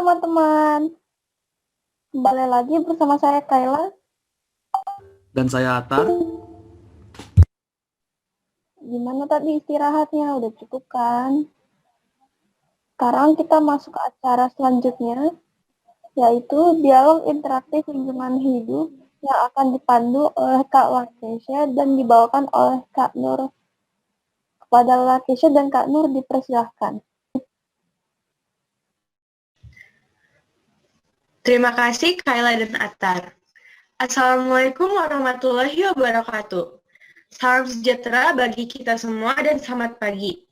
teman-teman, kembali lagi bersama saya Kayla. Dan saya Atar. Gimana tadi istirahatnya? Udah cukup kan? Sekarang kita masuk ke acara selanjutnya, yaitu dialog interaktif lingkungan hidup yang akan dipandu oleh Kak Lakesha dan dibawakan oleh Kak Nur. Kepada Lakesha dan Kak Nur dipersilahkan. Terima kasih Kayla dan Atar. Assalamualaikum warahmatullahi wabarakatuh. Salam sejahtera bagi kita semua dan selamat pagi.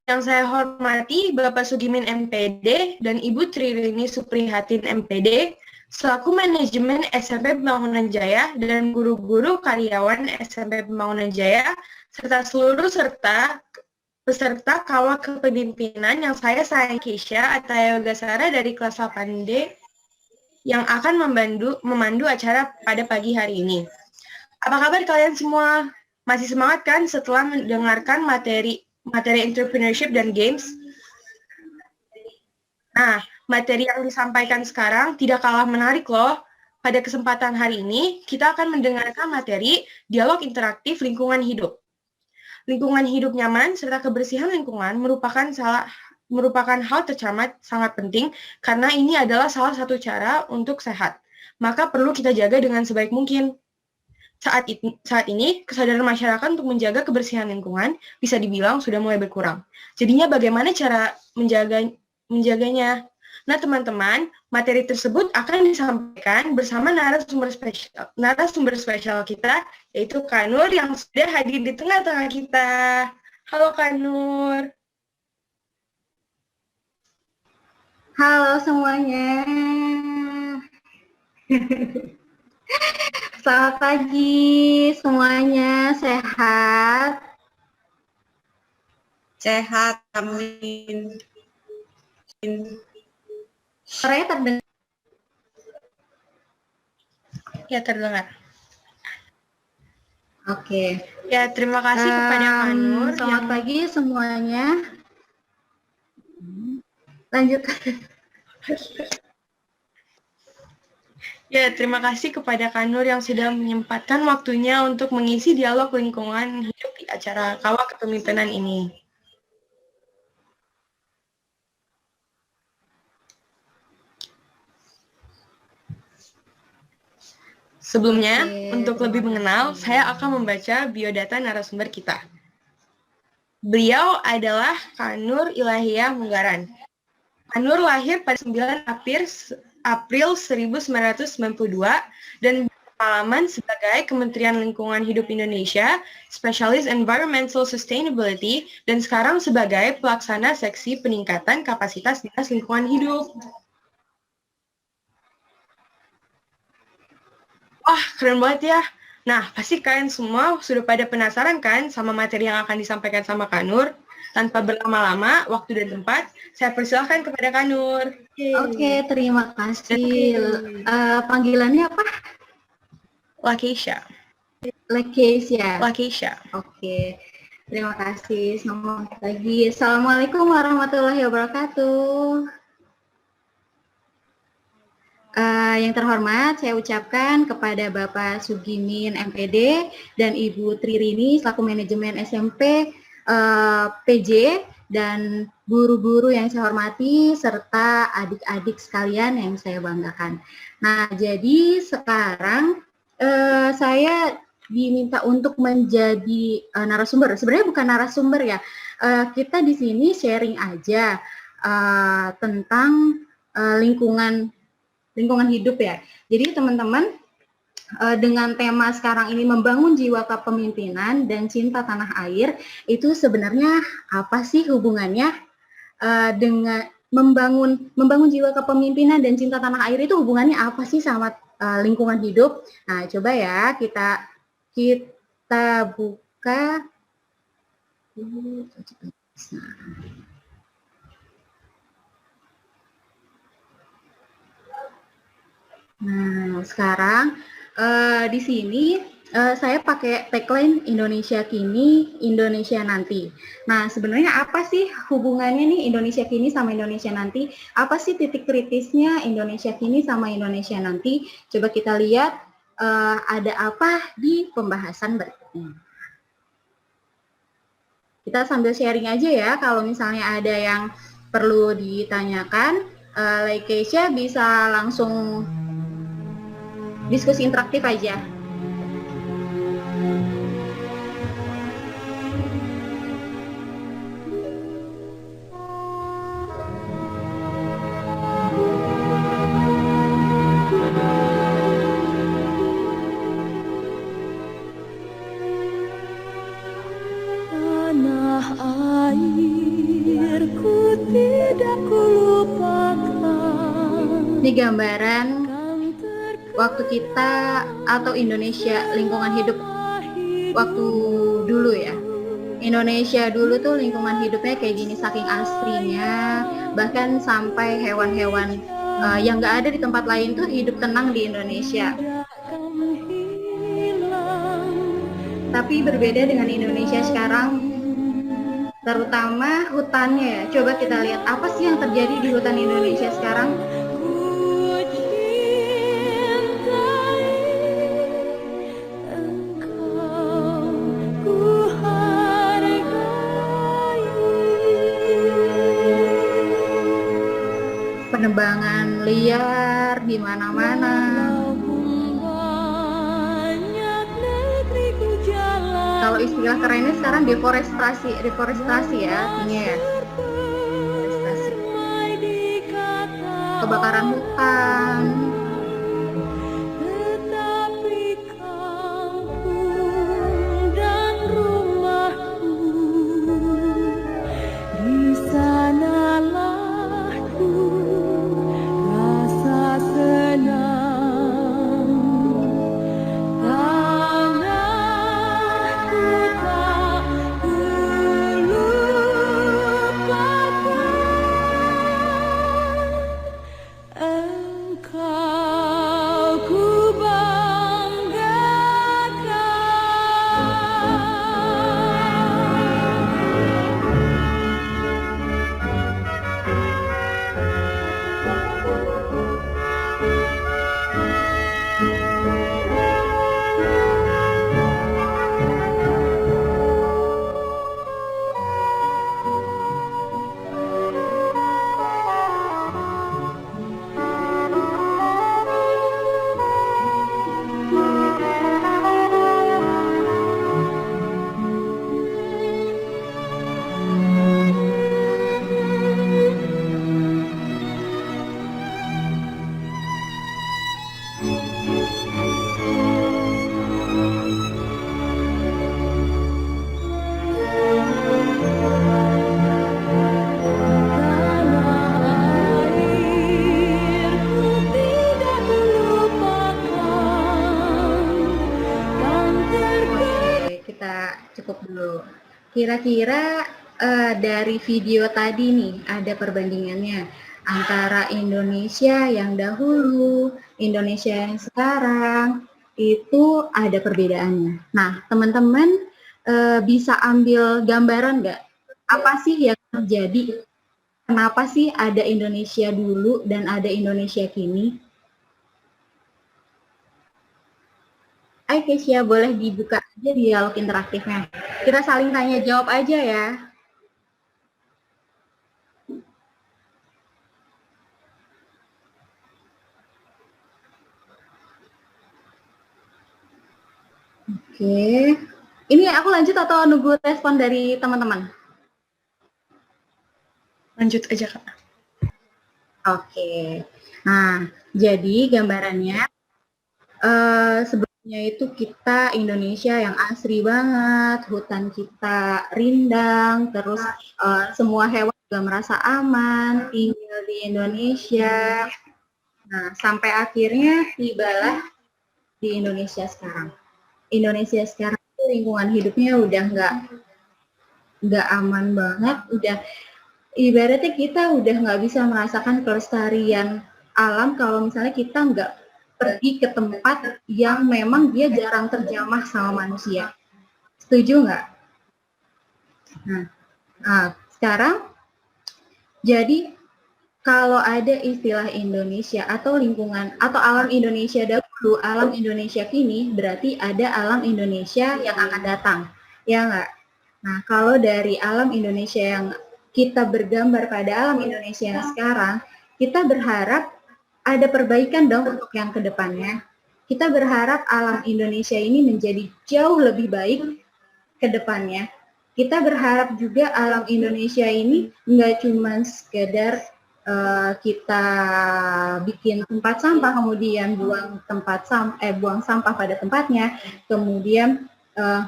Yang saya hormati Bapak Sugimin MPD dan Ibu Tririni Suprihatin MPD, selaku manajemen SMP Pembangunan Jaya dan guru-guru karyawan SMP Pembangunan Jaya, serta seluruh peserta kawah kepemimpinan yang saya sayang Keisha Ataya Yogasara dari kelas 8D yang akan memandu acara pada pagi hari ini. Apa kabar kalian semua? Masih semangat kan setelah mendengarkan materi entrepreneurship dan games? Nah, materi yang disampaikan sekarang tidak kalah menarik loh. Pada kesempatan hari ini, kita akan mendengarkan materi dialog interaktif lingkungan hidup. Lingkungan hidup nyaman serta kebersihan lingkungan merupakan hal tercamat sangat penting karena ini adalah salah satu cara untuk sehat. Maka perlu kita jaga dengan sebaik mungkin. Saat ini, kesadaran masyarakat untuk menjaga kebersihan lingkungan bisa dibilang sudah mulai berkurang. Jadinya bagaimana cara menjaganya? Nah, teman-teman, materi tersebut akan disampaikan bersama narasumber spesial kita, yaitu Kak Nur yang sudah hadir di tengah-tengah kita. Halo Kak Nur. Halo semuanya. Selamat pagi semuanya, sehat? Sehat, amin. Suaranya terdengar? Ya, terdengar. Oke. Ya, terima kasih kepada Kak Nur. Selamat pagi semuanya. Lanjut. Ya, terima kasih kepada Kak Nur yang sudah menyempatkan waktunya untuk mengisi dialog lingkungan hidup di acara Kawah Kepemimpinan ini. Sebelumnya, untuk lebih mengenal, saya akan membaca biodata narasumber kita. Beliau adalah Kak Nur Ilahiyah Munggaran. Kak Nur lahir pada 9 April 1992 dan berpengalaman sebagai Kementerian Lingkungan Hidup Indonesia, Spesialis Environmental Sustainability, dan sekarang sebagai pelaksana seksi peningkatan kapasitas dinas lingkungan hidup. Wah, keren banget ya. Nah, pasti kalian semua sudah pada penasaran kan sama materi yang akan disampaikan sama Kak Nur? Tanpa berlama-lama, waktu dan tempat, saya persilahkan kepada Kak Nur. Oke, terima kasih. Panggilannya apa? Lakesha. Lakesha. Oke, terima kasih. Selamat pagi. Assalamualaikum warahmatullahi wabarakatuh. Yang terhormat, saya ucapkan kepada Bapak Sugimin MPD dan Ibu Tririni selaku manajemen SMP PJ dan guru-guru yang saya hormati serta adik-adik sekalian yang saya banggakan. Nah, jadi sekarang saya diminta untuk menjadi narasumber. Sebenarnya bukan narasumber ya. Kita di sini sharing aja tentang lingkungan hidup ya. Jadi teman-teman, dengan tema sekarang ini membangun jiwa kepemimpinan dan cinta tanah air, itu sebenarnya apa sih hubungannya dengan membangun jiwa kepemimpinan dan cinta tanah air itu hubungannya apa sih sama lingkungan hidup? Nah, coba ya kita buka. Nah, sekarang di sini Saya pakai tagline Indonesia Kini, Indonesia Nanti. Nah, sebenarnya apa sih hubungannya nih Indonesia Kini sama Indonesia Nanti? Apa sih titik kritisnya Indonesia Kini sama Indonesia Nanti? Coba kita lihat ada apa di pembahasan berikutnya. Kita sambil sharing aja ya, kalau misalnya ada yang perlu ditanyakan, Keisha bisa langsung diskusi interaktif aja. Tanah airku tidak kulupakan. Ini gambaran waktu kita atau Indonesia lingkungan hidup waktu dulu ya. Indonesia dulu tuh lingkungan hidupnya kayak gini, saking asrinya, bahkan sampai hewan-hewan yang nggak ada di tempat lain tuh hidup tenang di Indonesia. Tapi berbeda dengan Indonesia sekarang, terutama hutannya ya. Coba kita lihat apa sih yang terjadi di hutan Indonesia sekarang. Penebangan liar di mana-mana. Kalau istilah kerennya sekarang deforestasi ya, artinya ya. Deforestasi. Kebakaran hutan. Cukup dulu. Kira-kira dari video tadi nih ada perbandingannya antara Indonesia yang dahulu, Indonesia yang sekarang, itu ada perbedaannya. Nah, teman-teman bisa ambil gambaran nggak? Apa sih yang terjadi? Kenapa sih ada Indonesia dulu dan ada Indonesia kini? Ayo Keisha, boleh dibuka aja dialog interaktifnya. Kita saling tanya jawab aja ya. Oke. Ini aku lanjut atau nunggu respon dari teman-teman? Lanjut aja, Kak. Oke. Nah, jadi gambarannya sebelumnya itu kita Indonesia yang asri banget, hutan kita rindang, terus semua hewan juga merasa aman tinggal di Indonesia. Nah, sampai akhirnya tibalah di Indonesia sekarang. Indonesia sekarang lingkungan hidupnya udah nggak aman banget, udah ibaratnya kita udah nggak bisa merasakan kelestarian alam kalau misalnya kita nggak pergi ke tempat yang memang dia jarang terjamah sama manusia. Setuju nggak? Nah, sekarang jadi kalau ada istilah Indonesia atau lingkungan atau alam Indonesia dahulu, alam Indonesia kini, berarti ada alam Indonesia yang akan datang, ya nggak? Nah, kalau dari alam Indonesia yang kita bergambar pada alam Indonesia yang sekarang, kita berharap ada perbaikan dong untuk yang kedepannya. Kita berharap alam Indonesia ini menjadi jauh lebih baik ke depannya. Kita berharap juga alam Indonesia ini nggak cuma sekedar kita bikin tempat sampah, kemudian buang sampah pada tempatnya, kemudian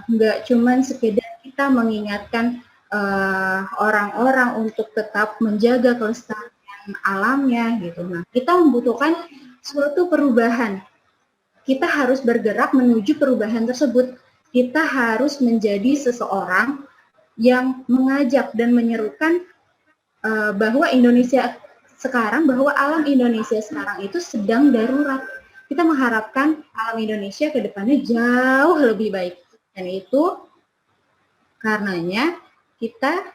nggak cuma sekedar kita mengingatkan orang-orang untuk tetap menjaga kelestarian alamnya gitu. Nah, kita membutuhkan suatu perubahan. Kita harus bergerak menuju perubahan tersebut. Kita harus menjadi seseorang yang mengajak dan menyerukan bahwa bahwa alam Indonesia sekarang itu sedang darurat. Kita mengharapkan alam Indonesia ke depannya jauh lebih baik. Dan itu karenanya kita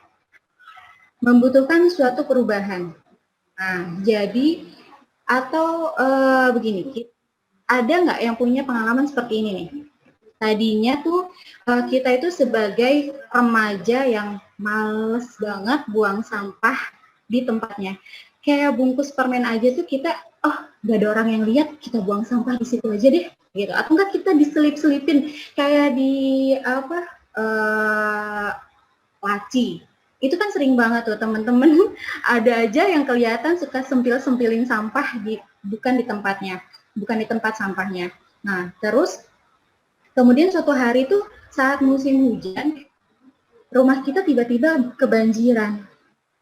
membutuhkan suatu perubahan. Nah, jadi atau begini, ada nggak yang punya pengalaman seperti ini nih? Tadinya tuh kita itu sebagai remaja yang males banget buang sampah di tempatnya. Kayak bungkus permen aja tuh kita, gak ada orang yang lihat, kita buang sampah di situ aja deh, gitu. Atau enggak kita diselip-selipin kayak di laci. Itu kan sering banget tuh teman-teman. Ada aja yang kelihatan suka sempil-sempilin sampah bukan di tempatnya, bukan di tempat sampahnya. Nah, terus kemudian suatu hari tuh saat musim hujan, rumah kita tiba-tiba kebanjiran.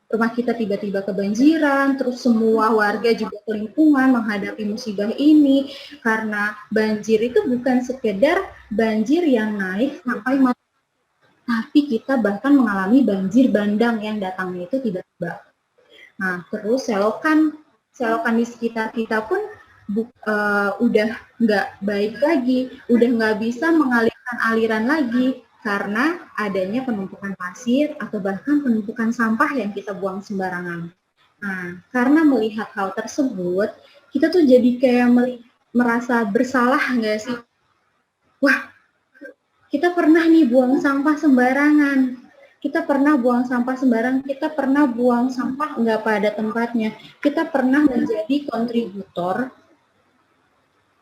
Terus semua warga juga lingkungan menghadapi musibah ini, karena banjir itu bukan sekedar banjir yang naik sampai mati, tapi kita bahkan mengalami banjir bandang yang datangnya itu tiba-tiba. Nah, terus selokan di sekitar kita pun udah nggak baik lagi, udah nggak bisa mengalirkan aliran lagi, karena adanya penumpukan pasir atau bahkan penumpukan sampah yang kita buang sembarangan. Nah, karena melihat hal tersebut, kita tuh jadi kayak merasa bersalah nggak sih? Wah, kita pernah nih buang sampah sembarangan. Kita pernah buang sampah nggak pada tempatnya. Kita pernah menjadi kontributor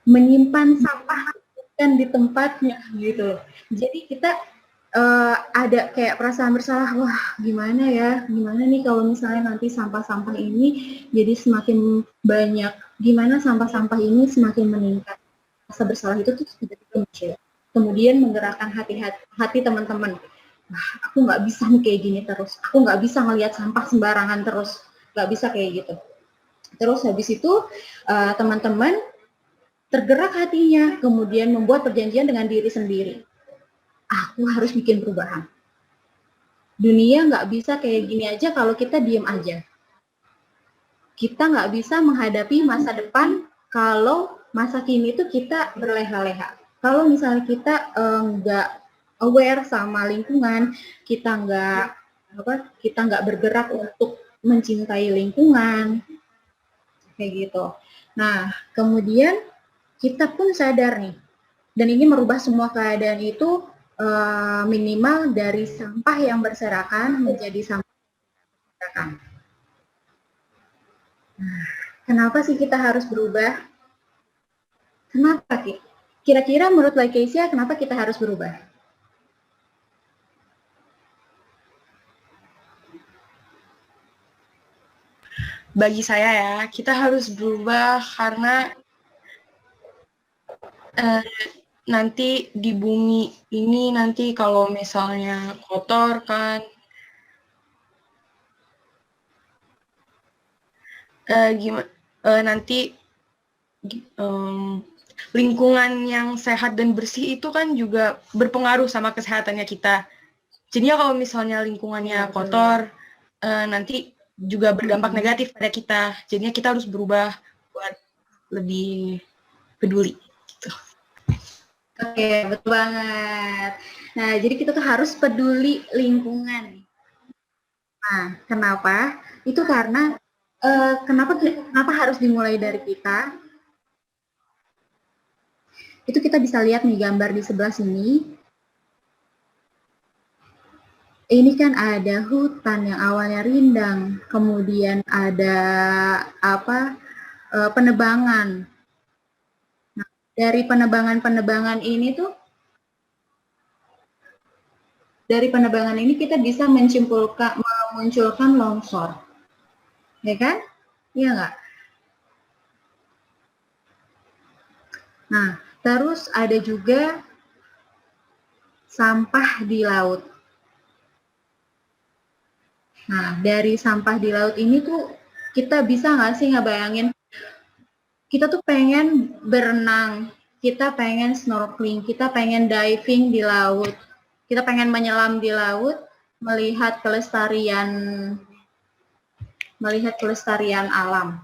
menyimpan sampah kan di tempatnya gitu. Jadi kita ada kayak perasaan bersalah, wah gimana nih kalau misalnya nanti sampah-sampah ini jadi semakin banyak, gimana sampah-sampah ini semakin meningkat. Rasa bersalah itu tuh tiba-tiba muncul. Kemudian menggerakkan hati teman-teman. Wah, aku nggak bisa nih kayak gini terus. Aku nggak bisa ngelihat sampah sembarangan terus. Nggak bisa kayak gitu. Terus habis itu teman-teman tergerak hatinya, kemudian membuat perjanjian dengan diri sendiri. Aku harus bikin perubahan. Dunia nggak bisa kayak gini aja kalau kita diem aja. Kita nggak bisa menghadapi masa depan kalau masa kini itu kita berleha-leha. Kalau misalnya kita nggak aware sama lingkungan, kita nggak bergerak untuk mencintai lingkungan, kayak gitu. Nah, kemudian kita pun sadar nih, dan ini merubah semua keadaan itu minimal dari sampah yang berserakan menjadi sampah yang berserakan. Nah, kenapa sih kita harus berubah? Kenapa, Ki? Kira-kira menurut Lakeisha, kenapa kita harus berubah? Bagi saya ya, kita harus berubah karena nanti di bumi ini nanti kalau misalnya kotor kan, nanti lingkungan yang sehat dan bersih itu kan juga berpengaruh sama kesehatannya kita. Jadinya kalau misalnya lingkungannya kotor, nanti juga berdampak negatif pada kita. Jadinya kita harus berubah buat lebih peduli. Gitu. Oke, betul banget. Nah, jadi kita tuh harus peduli lingkungan. Nah, kenapa? Itu karena kenapa harus dimulai dari kita? Itu kita bisa lihat nih gambar di sebelah sini. Ini kan ada hutan yang awalnya rindang, kemudian ada penebangan. Nah, dari penebangan ini tuh, dari penebangan ini kita bisa memunculkan longsor, ya kan? Iya nggak? Nah, terus ada juga sampah di laut. Nah, dari sampah di laut ini tuh kita bisa nggak sih ngebayangin, kita tuh pengen berenang, kita pengen snorkeling, kita pengen diving di laut, kita pengen menyelam di laut, melihat kelestarian alam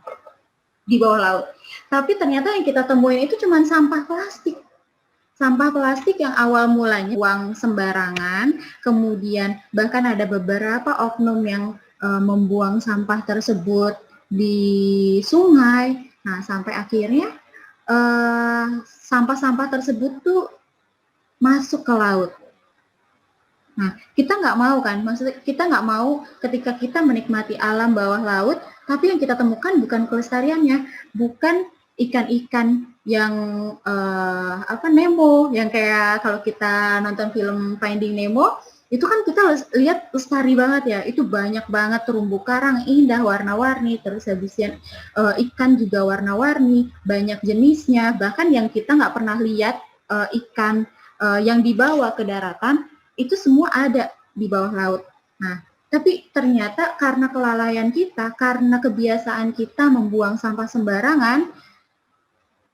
di bawah laut. Tapi ternyata yang kita temuin itu cuma sampah plastik. Sampah plastik yang awal mulanya buang sembarangan, kemudian bahkan ada beberapa oknum yang membuang sampah tersebut di sungai. Nah, sampai akhirnya sampah-sampah tersebut tuh masuk ke laut. Nah, kita nggak mau kan, maksudnya kita nggak mau ketika kita menikmati alam bawah laut, tapi yang kita temukan bukan kelestariannya, bukan ikan-ikan yang Nemo, yang kayak kalau kita nonton film Finding Nemo, itu kan kita lihat lestari banget ya, itu banyak banget terumbu karang indah, warna-warni, terus habisnya ikan juga warna-warni, banyak jenisnya, bahkan yang kita nggak pernah lihat ikan yang dibawa ke daratan, itu semua ada di bawah laut. Nah, tapi ternyata karena kelalaian kita, karena kebiasaan kita membuang sampah sembarangan,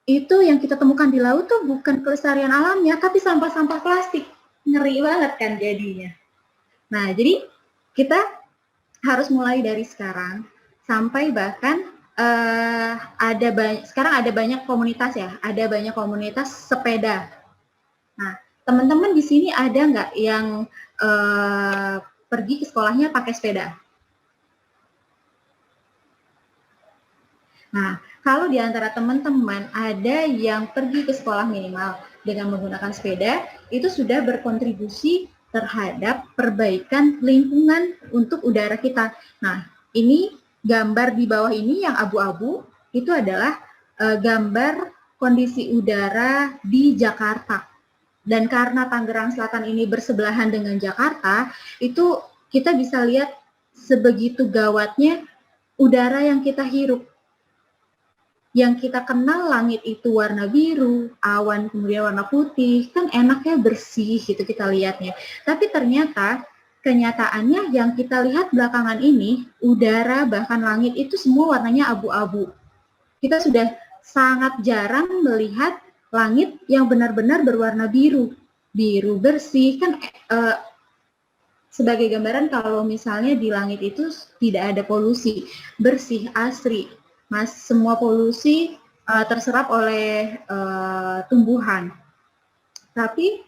itu yang kita temukan di laut tuh bukan kelestarian alamnya, tapi sampah-sampah plastik. Ngeri banget kan jadinya. Nah, jadi kita harus mulai dari sekarang, sampai bahkan sekarang ada banyak komunitas ya, ada banyak komunitas sepeda. Nah, teman-teman di sini ada nggak yang pergi ke sekolahnya pakai sepeda? Nah, kalau di antara teman-teman ada yang pergi ke sekolah minimal dengan menggunakan sepeda, itu sudah berkontribusi terhadap perbaikan lingkungan untuk udara kita. Nah, ini gambar di bawah ini yang abu-abu, itu adalah gambar kondisi udara di Jakarta. Dan karena Tangerang Selatan ini bersebelahan dengan Jakarta, itu kita bisa lihat sebegitu gawatnya udara yang kita hirup. Yang kita kenal langit itu warna biru, awan kemudian warna putih, kan enaknya bersih gitu kita lihatnya. Tapi ternyata kenyataannya yang kita lihat belakangan ini, udara bahkan langit itu semua warnanya abu-abu. Kita sudah sangat jarang melihat langit yang benar-benar berwarna biru, biru bersih kan. Sebagai gambaran, kalau misalnya di langit itu tidak ada polusi, bersih, asri, semua polusi terserap oleh tumbuhan. Tapi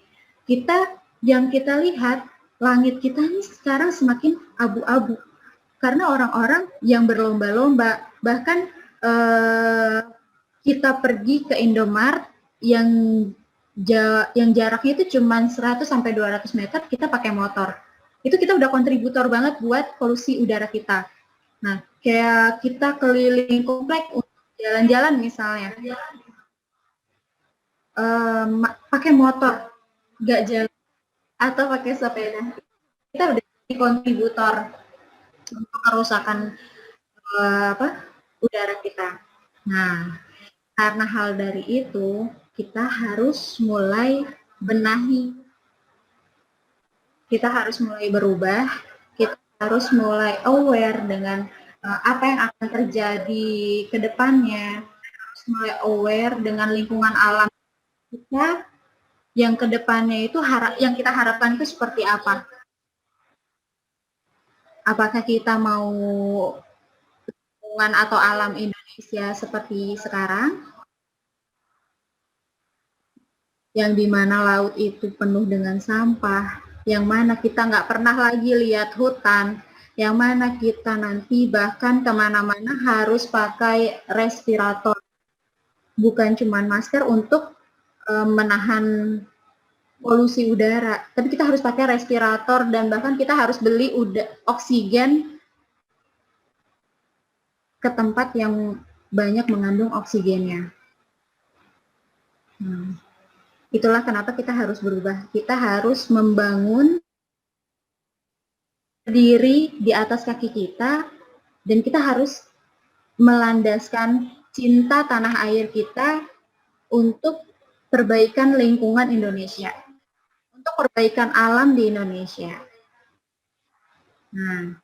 yang kita lihat, langit kita ini sekarang semakin abu-abu karena orang-orang yang berlomba-lomba, bahkan kita pergi ke Indomaret yang jaraknya itu cuma 100 sampai 200 meter, kita pakai motor. Itu kita udah kontributor banget buat polusi udara kita. Nah, kayak kita keliling komplek untuk jalan-jalan misalnya, pakai motor, nggak jalan, atau pakai sepeda, kita udah jadi kontributor untuk kerusakan udara kita. Nah, karena hal dari itu, kita harus mulai benahi. Kita harus mulai berubah, kita harus mulai aware dengan apa yang akan terjadi ke depannya, harus mulai aware dengan lingkungan alam kita, yang ke depannya itu yang kita harapkan itu seperti apa. Apakah kita mau lingkungan atau alam Indonesia seperti sekarang, yang dimana laut itu penuh dengan sampah, yang mana kita nggak pernah lagi lihat hutan, yang mana kita nanti bahkan kemana-mana harus pakai respirator, bukan cuma masker untuk menahan polusi udara, tapi kita harus pakai respirator dan bahkan kita harus beli oksigen ke tempat yang banyak mengandung oksigennya. Itulah kenapa kita harus berubah. Kita harus membangun diri di atas kaki kita dan kita harus melandaskan cinta tanah air kita untuk perbaikan lingkungan Indonesia, untuk perbaikan alam di Indonesia. Nah,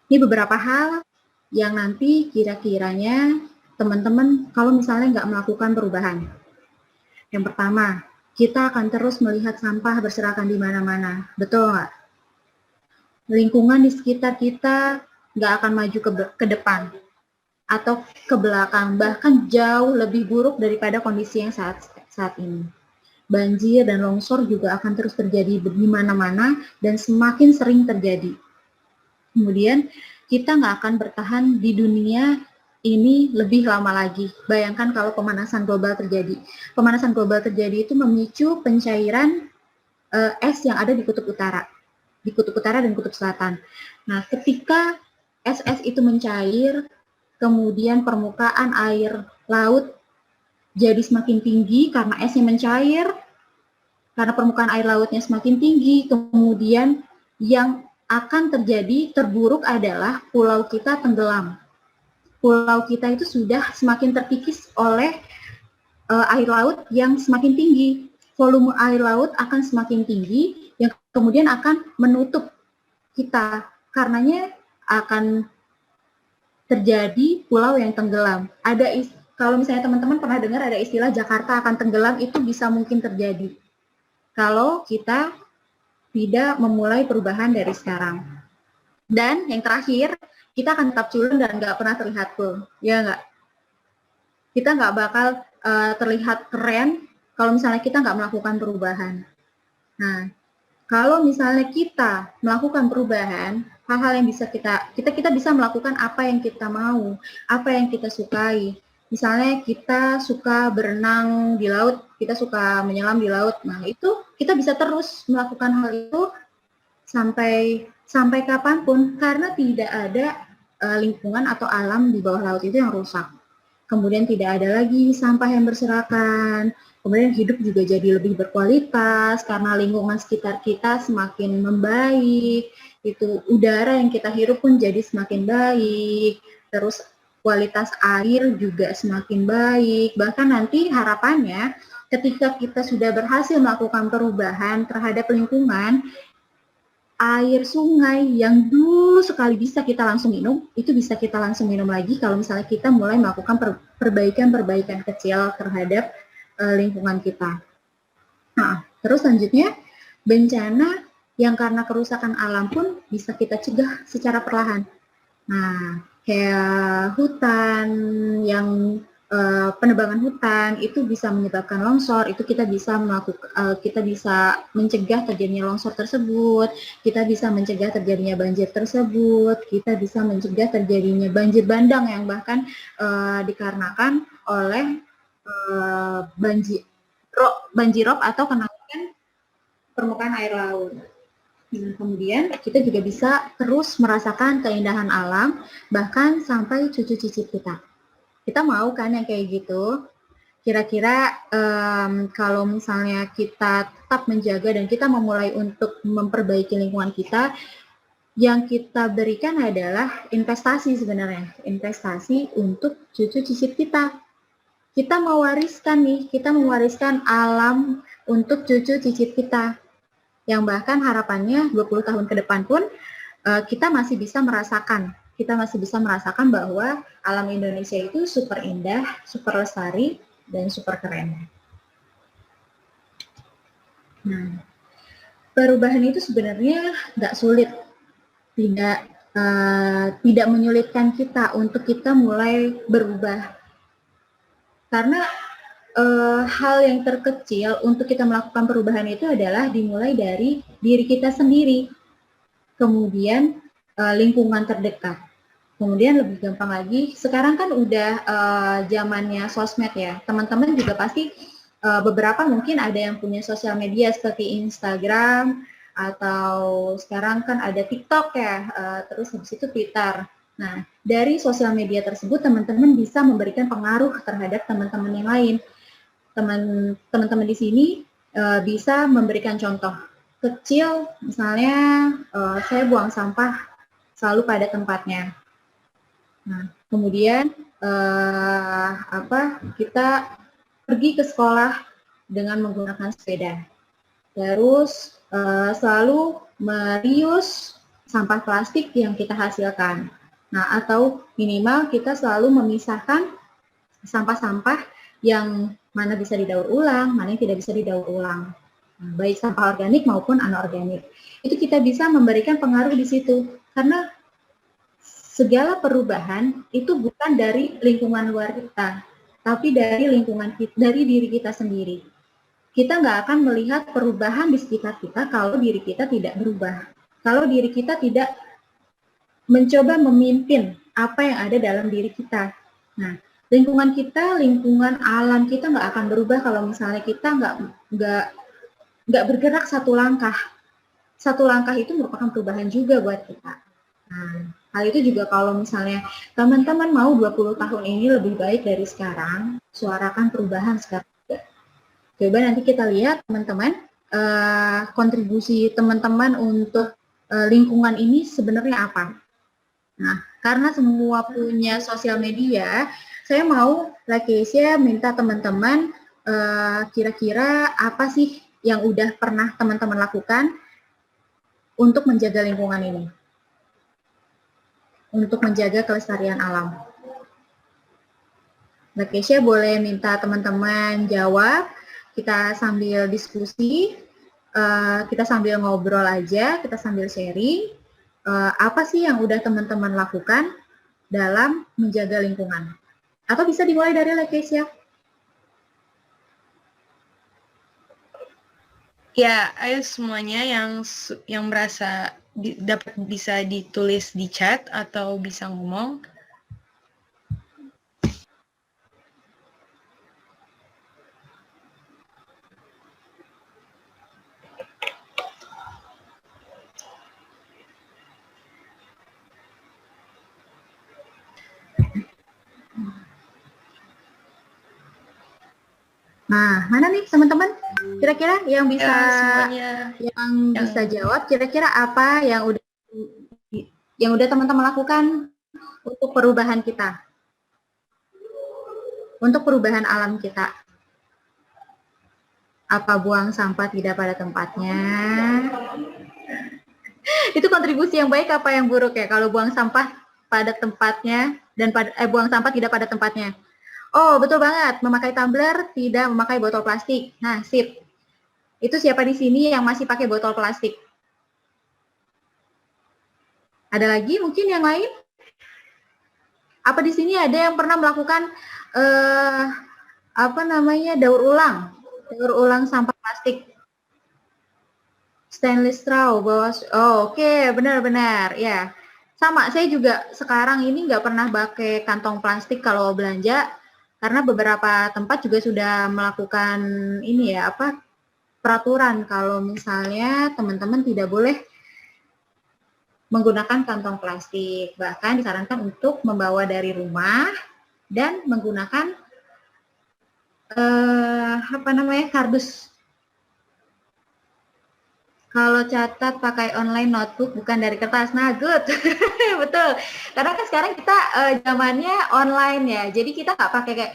ini beberapa hal yang nanti kira-kiranya teman-teman kalau misalnya nggak melakukan perubahan. Yang pertama, kita akan terus melihat sampah berserakan di mana-mana. Betul nggak? Lingkungan di sekitar kita nggak akan maju ke depan atau ke belakang, bahkan jauh lebih buruk daripada kondisi yang saat ini. Banjir dan longsor juga akan terus terjadi di mana-mana dan semakin sering terjadi. Kemudian kita nggak akan bertahan di dunia ini lebih lama lagi. Bayangkan kalau pemanasan global terjadi. Pemanasan global terjadi itu memicu pencairan es yang ada di kutub utara dan kutub selatan. Nah, ketika es itu mencair, kemudian permukaan air laut jadi semakin tinggi karena esnya mencair, karena permukaan air lautnya semakin tinggi, kemudian yang akan terjadi terburuk adalah pulau kita tenggelam. Pulau kita itu sudah semakin terkikis oleh air laut yang semakin tinggi. Volume air laut akan semakin tinggi, yang kemudian akan menutup kita. Karenanya akan terjadi pulau yang tenggelam. Kalau misalnya teman-teman pernah dengar ada istilah Jakarta akan tenggelam, itu bisa mungkin terjadi kalau kita tidak memulai perubahan dari sekarang. Dan yang terakhir, kita akan tetap culun dan nggak pernah terlihat cool, ya nggak? Kita nggak bakal terlihat keren kalau misalnya kita nggak melakukan perubahan. Nah, kalau misalnya kita melakukan perubahan, hal-hal yang bisa kita bisa melakukan apa yang kita mau, apa yang kita sukai. Misalnya kita suka berenang di laut, kita suka menyelam di laut. Nah, itu kita bisa terus melakukan hal itu sampai kapanpun, karena tidak ada lingkungan atau alam di bawah laut itu yang rusak. Kemudian tidak ada lagi sampah yang berserakan, kemudian hidup juga jadi lebih berkualitas karena lingkungan sekitar kita semakin membaik, itu udara yang kita hirup pun jadi semakin baik, terus kualitas air juga semakin baik. Bahkan nanti harapannya ketika kita sudah berhasil melakukan perubahan terhadap lingkungan, air sungai yang dulu sekali bisa kita langsung minum, itu bisa kita langsung minum lagi kalau misalnya kita mulai melakukan perbaikan-perbaikan kecil terhadap lingkungan kita. Nah, terus selanjutnya, bencana yang karena kerusakan alam pun bisa kita cegah secara perlahan. Nah, kayak hutan yang penebangan hutan itu bisa menyebabkan longsor, itu kita bisa mencegah terjadinya longsor tersebut, kita bisa mencegah terjadinya banjir tersebut, kita bisa mencegah terjadinya banjir bandang yang bahkan dikarenakan oleh banjirop atau kenaikan permukaan air laut. Kemudian kita juga bisa terus merasakan keindahan alam bahkan sampai cucu cicit kita. Kita mau kan yang kayak gitu? Kira-kira kalau misalnya kita tetap menjaga dan kita memulai untuk memperbaiki lingkungan kita, yang kita berikan adalah investasi sebenarnya. Investasi untuk cucu cicit kita. Kita mewariskan alam untuk cucu cicit kita. Yang bahkan harapannya 20 tahun ke depan pun kita masih bisa merasakan bahwa alam Indonesia itu super indah, super lestari, dan super keren. Nah, perubahan itu sebenarnya nggak sulit, tidak menyulitkan kita untuk kita mulai berubah. Karena hal yang terkecil untuk kita melakukan perubahan itu adalah dimulai dari diri kita sendiri, kemudian lingkungan terdekat. Kemudian lebih gampang lagi, sekarang kan udah zamannya sosmed ya, teman-teman juga pasti beberapa mungkin ada yang punya sosial media seperti Instagram, atau sekarang kan ada TikTok ya, terus habis itu Twitter. Nah, dari sosial media tersebut teman-teman bisa memberikan pengaruh terhadap teman-teman yang lain. Teman-teman di sini bisa memberikan contoh kecil, misalnya saya buang sampah selalu pada tempatnya. Nah, kemudian kita pergi ke sekolah dengan menggunakan sepeda. Terus selalu merius sampah plastik yang kita hasilkan. Nah, atau minimal kita selalu memisahkan sampah-sampah yang mana bisa didaur ulang, mana yang tidak bisa didaur ulang. Nah, baik sampah organik maupun anorganik. Itu kita bisa memberikan pengaruh di situ. Karena segala perubahan itu bukan dari lingkungan luar kita, tapi dari lingkungan kita, dari diri kita sendiri. Kita nggak akan melihat perubahan di sekitar kita kalau diri kita tidak berubah. Kalau diri kita tidak mencoba memimpin apa yang ada dalam diri kita. Nah, lingkungan kita, lingkungan alam kita nggak akan berubah kalau misalnya kita nggak bergerak satu langkah. Satu langkah itu merupakan perubahan juga buat kita. Nah, hal itu juga kalau misalnya teman-teman mau 20 tahun ini lebih baik dari sekarang, suarakan perubahan sekarang. Coba nanti kita lihat teman-teman, kontribusi teman-teman untuk lingkungan ini sebenarnya apa. Nah, karena semua punya sosial media, saya mau Lakeisha minta teman-teman kira-kira apa sih yang udah pernah teman-teman lakukan untuk menjaga lingkungan ini, untuk menjaga kelestarian alam. Lakeisha boleh minta teman-teman jawab, kita sambil diskusi, kita sambil ngobrol aja, kita sambil sharing, apa sih yang udah teman-teman lakukan dalam menjaga lingkungan. Atau bisa dimulai dari Lakeisha. Ya, ayo semuanya yang merasa dapat bisa ditulis di chat atau bisa ngomong. Nah, mana nih teman-teman? Kira-kira yang bisa semuanya bisa jawab, kira-kira apa yang udah teman-teman lakukan untuk perubahan kita? Untuk perubahan alam kita. Apa buang sampah tidak pada tempatnya? Itu kontribusi yang baik apa yang buruk ya? Kalau buang sampah pada tempatnya dan buang sampah tidak pada tempatnya. Oh, betul banget. Memakai tumbler, tidak memakai botol plastik. Nah, sip. Itu siapa di sini yang masih pakai botol plastik? Ada lagi mungkin yang lain? Apa di sini ada yang pernah melakukan daur ulang sampah plastik? Stainless straw, oke, benar-benar, ya. Sama, saya juga sekarang ini nggak pernah pakai kantong plastik kalau belanja, karena beberapa tempat juga sudah melakukan peraturan kalau misalnya teman-teman tidak boleh menggunakan kantong plastik. Bahkan disarankan untuk membawa dari rumah dan menggunakan kardus. Kalau catat pakai online notebook bukan dari kertas. Nah, good. Betul. Karena kan sekarang kita zamannya online ya. Jadi kita nggak pakai kayak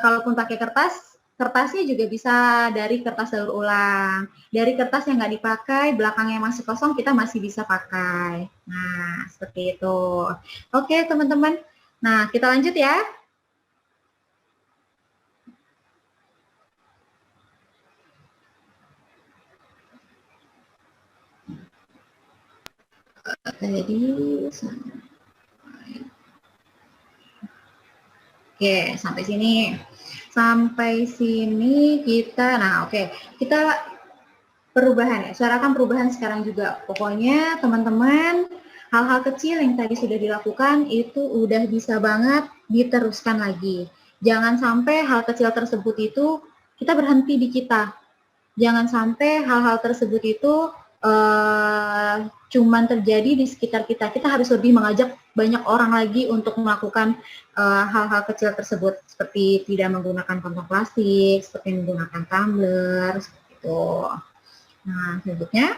kalaupun pakai kertasnya juga bisa dari kertas daur ulang. Dari kertas yang nggak dipakai, belakangnya masih kosong, kita masih bisa pakai. Nah, seperti itu. Oke, teman-teman. Nah, kita lanjut ya. Oke, sampai sini. Sampai sini kita, nah oke, kita perubahan ya, suarakan perubahan sekarang juga. Pokoknya teman-teman, hal-hal kecil yang tadi sudah dilakukan itu udah bisa banget diteruskan lagi. Jangan sampai hal kecil tersebut itu kita berhenti di kita. Jangan sampai hal-hal tersebut itu cuman terjadi di sekitar kita. Kita harus lebih mengajak banyak orang lagi untuk melakukan hal-hal kecil tersebut, seperti tidak menggunakan kantong plastik, seperti menggunakan tumbler, seperti itu. Nah, selanjutnya.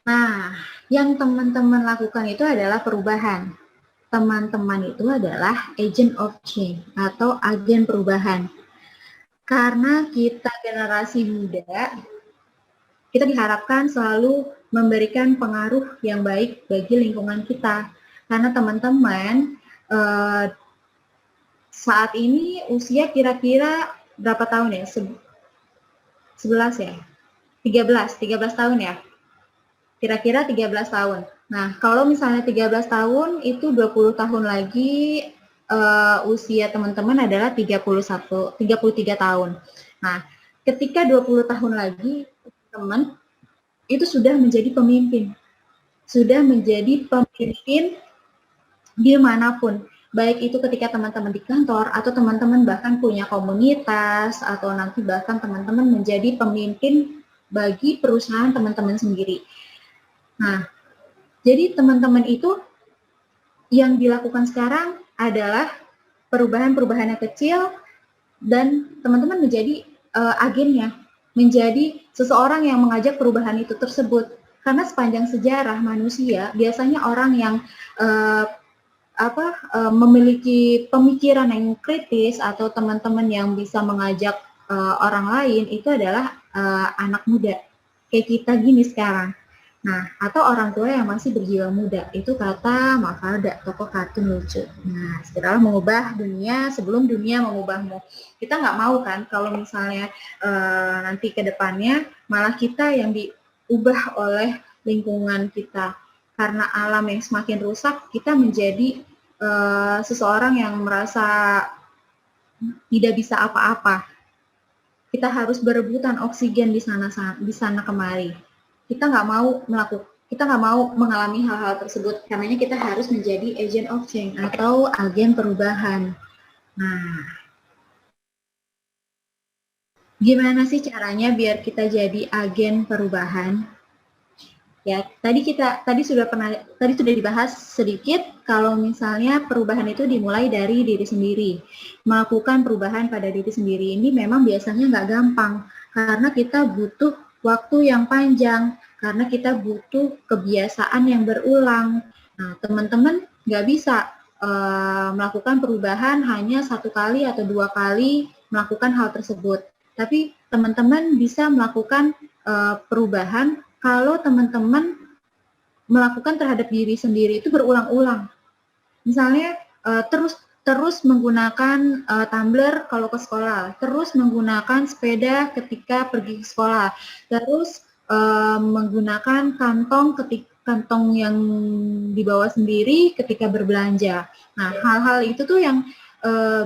Nah, yang teman-teman lakukan itu adalah perubahan. Teman-teman itu adalah agent of change atau agen perubahan. Karena kita generasi muda, kita diharapkan selalu memberikan pengaruh yang baik bagi lingkungan kita. Karena teman-teman saat ini usia kira-kira berapa tahun ya? 11 ya? 13 tahun ya? Kira-kira 13 tahun. Nah, kalau misalnya 13 tahun, itu 20 tahun lagi usia teman-teman adalah 33 tahun. Nah, ketika 20 tahun lagi, teman itu sudah menjadi pemimpin. Sudah menjadi pemimpin dimanapun. Baik itu ketika teman-teman di kantor, atau teman-teman bahkan punya komunitas, atau nanti bahkan teman-teman menjadi pemimpin bagi perusahaan teman-teman sendiri. Nah, jadi teman-teman itu yang dilakukan sekarang adalah perubahan-perubahan yang kecil dan teman-teman menjadi agennya, menjadi seseorang yang mengajak perubahan itu tersebut. Karena sepanjang sejarah manusia, biasanya orang yang memiliki pemikiran yang kritis atau teman-teman yang bisa mengajak orang lain itu adalah anak muda, kayak kita gini sekarang. Nah, atau orang tua yang masih berjiwa muda, itu kata Mafalda, tokoh kartun lucu. Nah, segeralah mengubah dunia sebelum dunia mengubahmu. Kita nggak mau kan kalau misalnya nanti ke depannya malah kita yang diubah oleh lingkungan kita. Karena alam yang semakin rusak, kita menjadi seseorang yang merasa tidak bisa apa-apa. Kita harus berebutan oksigen di sana kemari. Kita nggak mau mengalami hal-hal tersebut. Karenanya kita harus menjadi agent of change atau agen perubahan. Nah, gimana sih caranya biar kita jadi agen perubahan? Ya, tadi sudah dibahas sedikit kalau misalnya perubahan itu dimulai dari diri sendiri. Melakukan perubahan pada diri sendiri ini memang biasanya nggak gampang karena kita butuh waktu yang panjang, karena kita butuh kebiasaan yang berulang. Nah, teman-teman nggak bisa melakukan perubahan hanya 1 kali atau 2 kali melakukan hal tersebut. Tapi teman-teman bisa melakukan perubahan kalau teman-teman melakukan terhadap diri sendiri itu berulang-ulang. Misalnya terus menggunakan tumbler kalau ke sekolah, terus menggunakan sepeda ketika pergi ke sekolah, terus menggunakan kantong yang dibawa sendiri ketika berbelanja. Nah, hal-hal itu tuh yang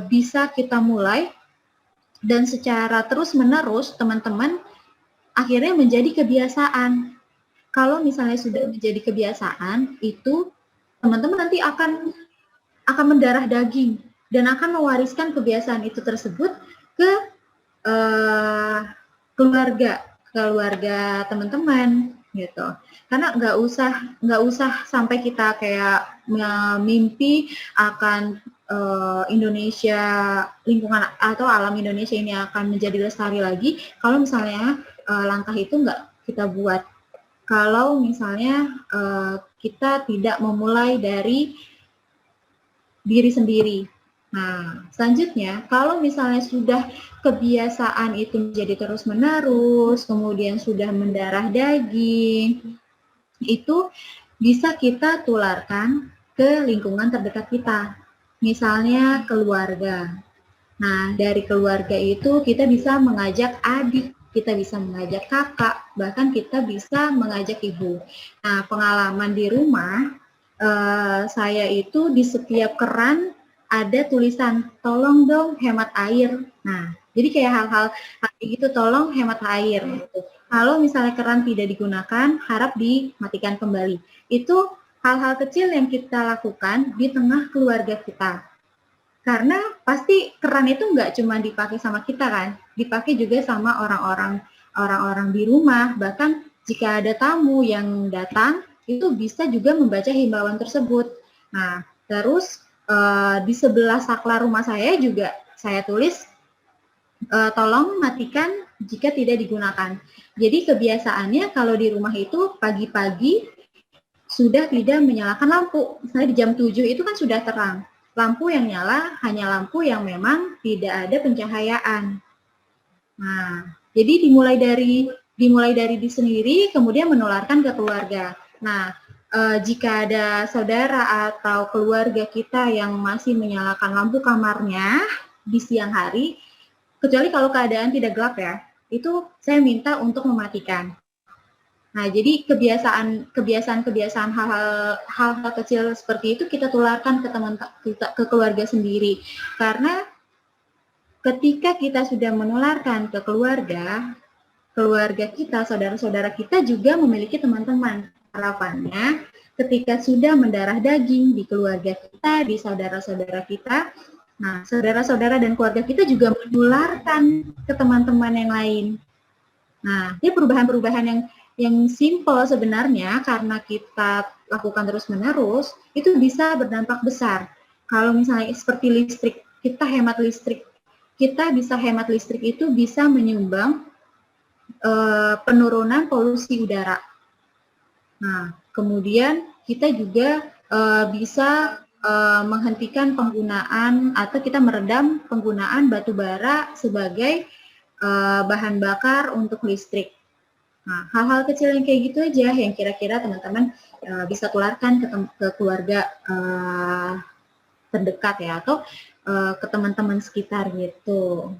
bisa kita mulai dan secara terus-menerus teman-teman akhirnya menjadi kebiasaan. Kalau misalnya sudah menjadi kebiasaan, itu teman-teman nanti akan mendarah daging dan akan mewariskan kebiasaan itu tersebut ke keluarga teman-teman gitu. Karena nggak usah sampai kita kayak mimpi akan Indonesia, lingkungan atau alam Indonesia ini akan menjadi lestari lagi kalau misalnya langkah itu nggak kita buat. Kalau misalnya kita tidak memulai dari diri sendiri. Nah, selanjutnya, kalau misalnya sudah kebiasaan itu menjadi terus-menerus, kemudian sudah mendarah daging, itu bisa kita tularkan ke lingkungan terdekat kita. Misalnya keluarga. Nah, dari keluarga itu kita bisa mengajak adik, kita bisa mengajak kakak, bahkan kita bisa mengajak ibu. Nah, pengalaman di rumah, saya itu di setiap keran ada tulisan tolong dong hemat air. Nah, jadi kayak hal-hal kayak gitu, tolong hemat air gitu. Kalau misalnya keran tidak digunakan, harap dimatikan kembali. Itu hal-hal kecil yang kita lakukan di tengah keluarga kita. Karena pasti keran itu nggak cuma dipakai sama kita kan, dipakai juga sama orang-orang di rumah. Bahkan jika ada tamu yang datang, itu bisa juga membaca himbauan tersebut. Nah, terus di sebelah saklar rumah saya juga saya tulis tolong matikan jika tidak digunakan. Jadi kebiasaannya kalau di rumah itu pagi-pagi sudah tidak menyalakan lampu. Misalnya di jam 7 itu kan sudah terang. Lampu yang nyala hanya lampu yang memang tidak ada pencahayaan. Nah, jadi dimulai dari diri sendiri, kemudian menularkan ke keluarga. Nah, jika ada saudara atau keluarga kita yang masih menyalakan lampu kamarnya di siang hari, kecuali kalau keadaan tidak gelap ya, itu saya minta untuk mematikan. Nah, jadi kebiasaan hal-hal kecil seperti itu kita tularkan ke keluarga sendiri. Karena ketika kita sudah menularkan ke keluarga kita, saudara-saudara kita juga memiliki teman-teman. Harapannya ketika sudah mendarah daging di keluarga kita, di saudara-saudara kita, nah saudara-saudara dan keluarga kita juga menularkan ke teman-teman yang lain. Nah, ini perubahan-perubahan yang simple sebenarnya karena kita lakukan terus-menerus, itu bisa berdampak besar. Kalau misalnya seperti listrik, kita hemat listrik. Kita bisa hemat listrik itu bisa menyumbang penurunan polusi udara. Nah, kemudian kita juga bisa menghentikan penggunaan atau kita meredam penggunaan batu bara sebagai bahan bakar untuk listrik. Nah, hal-hal kecil yang kayak gitu aja yang kira-kira teman-teman bisa tularkan ke keluarga terdekat ya, atau ke teman-teman sekitar gitu.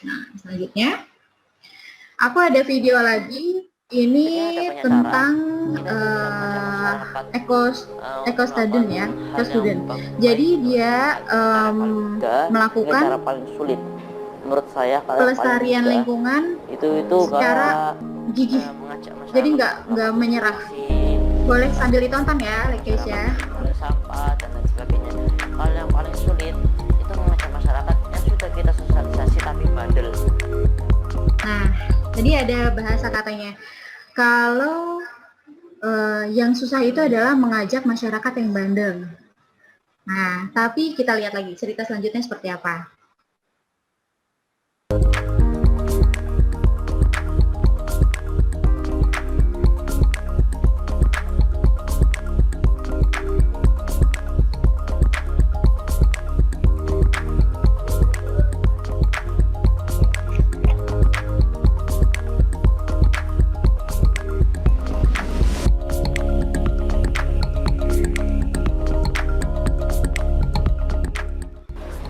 Nah, selanjutnya, aku ada video lagi. Ini tentang eco-student ya, eco-student. Jadi dia melakukan cara paling sulit menurut saya pelestarian lingkungan itu secara gigih. Jadi nggak menyerah. Boleh sambil ditonton ya, Lekesya. Sampah dan lain sebagainya. Hal yang paling sulit itu mengajak masyarakat yang sudah kita sosialisasi tapi bandel. Nah, tadi ada bahasa katanya, kalau yang susah itu adalah mengajak masyarakat yang bandel. Nah, tapi kita lihat lagi cerita selanjutnya seperti apa.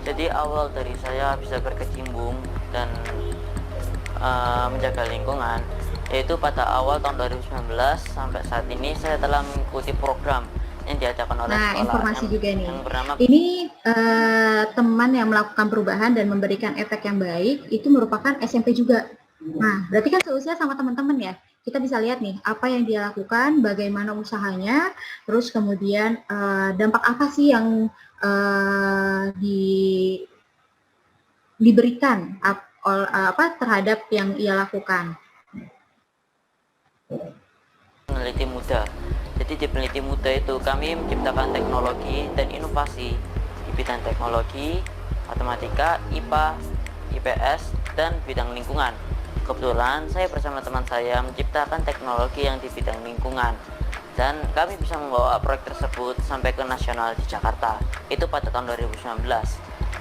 Jadi awal dari saya bisa berkecimpung dan menjaga lingkungan yaitu pada awal tahun 2019 sampai saat ini saya telah mengikuti program yang diadakan oleh sekolah. Informasi juga nih. Yang bernama ini teman yang melakukan perubahan dan memberikan efek yang baik itu merupakan SMP juga. Nah, berarti kan seusia sama teman-teman ya. Kita bisa lihat nih apa yang dia lakukan, bagaimana usahanya, terus kemudian dampak apa sih yang diberikan terhadap yang ia lakukan. Peneliti muda. Jadi di peneliti muda itu kami menciptakan teknologi dan inovasi di bidang teknologi, matematika, IPA, IPS, dan bidang lingkungan. Kebetulan saya bersama teman saya menciptakan teknologi yang di bidang lingkungan dan kami bisa membawa proyek tersebut sampai ke nasional di Jakarta. Itu pada tahun 2019.